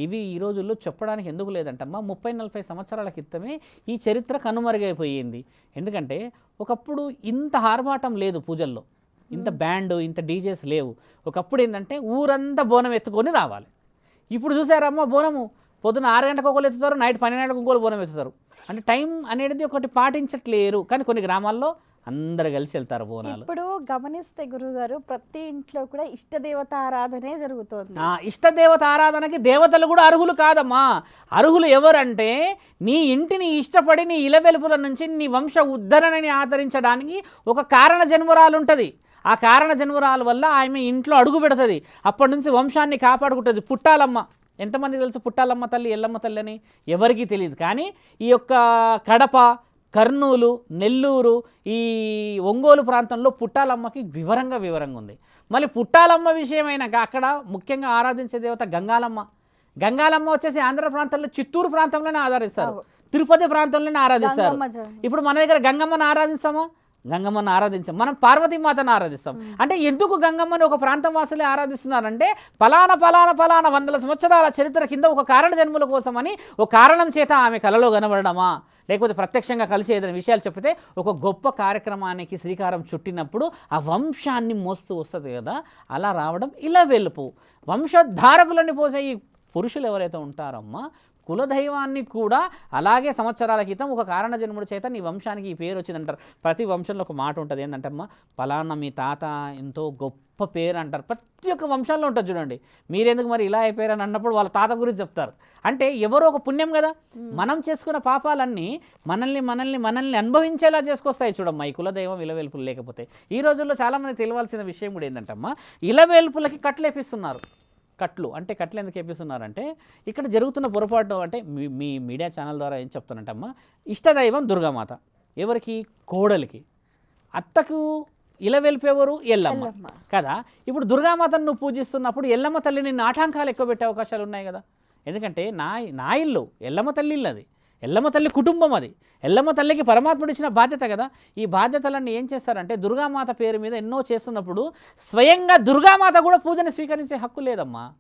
ఇవి ఈ రోజుల్లో చెప్పడానికి ఎందుకు లేదంటమ్మా 30-40 సంవత్సరాల క్రితమే ఈ చరిత్ర కనుమరుగైపోయింది. ఎందుకంటే ఒకప్పుడు ఇంత ఆర్భాటం లేదు పూజల్లో, ఇంత బ్యాండ్ ఇంత డీజేస్ లేవు. ఒకప్పుడు ఏంటంటే ఊరంతా బోనం ఎత్తుకొని రావాలి. ఇప్పుడు చూసారమ్మా బోనము పొద్దున 6 గంటలకు ఒకళ్ళు ఎత్తుతారు, నైట్ 12 గంటలకు ఇంకోళ్ళు బోనం ఎత్తుతారు. అంటే టైం అనేది ఒకటి పాటించట్లేరు. కానీ కొన్ని గ్రామాల్లో అందరు కలిసి వెళ్తారు బోనాలు. ఇప్పుడు గమనిస్తే గురుగారు ప్రతి ఇంట్లో కూడా ఇష్టదేవత ఆరాధనే జరుగుతోంది. ఇష్టదేవత ఆరాధనకి దేవతలు కూడా అర్హులు కాదమ్మా. అర్హులు ఎవరంటే నీ ఇంటిని ఇష్టపడి నీ ఇలవెలుపుల నుంచి నీ వంశ ఉద్ధరణని ఆదరించడానికి ఒక కారణ జన్మరాలు ఉంటుంది. ఆ కారణ జన్మరాల వల్ల ఆమె ఇంట్లో అడుగు పెడుతుంది. అప్పటి నుంచి వంశాన్ని కాపాడుకుంటుంది. పుట్టాలమ్మ, ఎంతమంది తెలుసు పుట్టాలమ్మ తల్లి ఎల్లమ్మ తల్లి అని? ఎవరికీ తెలియదు. కానీ ఈ యొక్క కడప, కర్నూలు, నెల్లూరు, ఈ ఒంగోలు ప్రాంతంలో పుట్టాలమ్మకి వివరంగా ఉంది. మళ్ళీ పుట్టాలమ్మ విషయమైనాక అక్కడ ముఖ్యంగా ఆరాధించే దేవత గంగాలమ్మ. గంగాలమ్మ వచ్చేసి ఆంధ్ర ప్రాంతంలో చిత్తూరు ప్రాంతంలోనే ఆరాధిస్తారు, తిరుపతి ప్రాంతంలోనే ఆరాధిస్తారు. ఇప్పుడు మన దగ్గర గంగమ్మను ఆరాధిస్తామా? గంగమ్మను ఆరాధించాం. మనం పార్వతీమాతను ఆరాధిస్తాం. అంటే ఎందుకు గంగమ్మని ఒక ప్రాంతం వాసులే ఆరాధిస్తున్నారంటే ఫలానా వందల సంవత్సరాల చరిత్ర కింద ఒక కారణ జన్మల కోసమని ఒక కారణం చేత ఆమె కలలో కనబడమా, లేకపోతే ప్రత్యక్షంగా కలిసి ఏదైనా విషయాలు చెప్తే ఒక గొప్ప కార్యక్రమానికి శ్రీకారం చుట్టినప్పుడు ఆ వంశాన్ని మోస్తూ వస్తుంది కదా, అలా రావడం ఇలా వెలుపు. వంశధారకులని పోసే ఈ పురుషులు ఎవరైతే ఉంటారమ్మా, కులదైవాన్ని కూడా అలాగే సంవత్సరాల క్రితం ఒక కారణ జన్ముడి చేత నీ వంశానికి ఈ పేరు వచ్చిందంటారు. ప్రతి వంశంలో ఒక మాట ఉంటుంది ఏంటంటే అమ్మా, పలానా మీ తాత ఎంతో గొప్ప పేరు అంటారు. ప్రతి ఒక్క వంశంలో ఉంటుంది చూడండి. మీరెందుకు మరి ఇలా అయిపోయారు అని అన్నప్పుడు వాళ్ళ తాత గురించి చెప్తారు. అంటే ఎవరో ఒక పుణ్యం కదా, మనం చేసుకున్న పాపాలన్నీ మనల్ని అనుభవించేలా చేసుకొస్తాయి చూడమ్మా ఈ కులదైవం ఇలవేల్పులు లేకపోతే. ఈ రోజుల్లో చాలామంది తెలియాల్సిన విషయం కూడా ఏంటంటమ్మా, ఇలవేల్పులకి కట్లేపిస్తున్నారు. కట్లు అంటే కట్లు ఎందుకు వేపిస్తున్నారంటే ఇక్కడ జరుగుతున్న పొరపాటు అంటే మీ మీడియా ఛానల్ ద్వారా ఏం చెప్తానంటమ్మా, ఇష్టదైవం దుర్గామాత. ఎవరికి? కోడలికి. అత్తకు ఇలవెల్పేవారు ఎల్లమ్మ కదా. ఇప్పుడు దుర్గామాతను నువ్వు పూజిస్తున్నప్పుడు ఎల్లమ్మ తల్లిని నాటాంకాలు ఎక్కువ పెట్టే అవకాశాలు ఉన్నాయి కదా. ఎందుకంటే నా ఇల్లు ఎల్లమ్మ తల్లి ఇల్లు, అది ఎల్లమ్మ తల్లి కుటుంబం, అది ఎల్లమ్మ తల్లికి పరమాత్ముడు ఇచ్చిన బాధ్యత కదా. ఈ బాధ్యతలన్నీ ఏం చేస్తారంటే దుర్గామాత పేరు మీద ఎన్నో చేస్తున్నప్పుడు స్వయంగా దుర్గామాత కూడా పూజని స్వీకరించే హక్కు లేదమ్మా.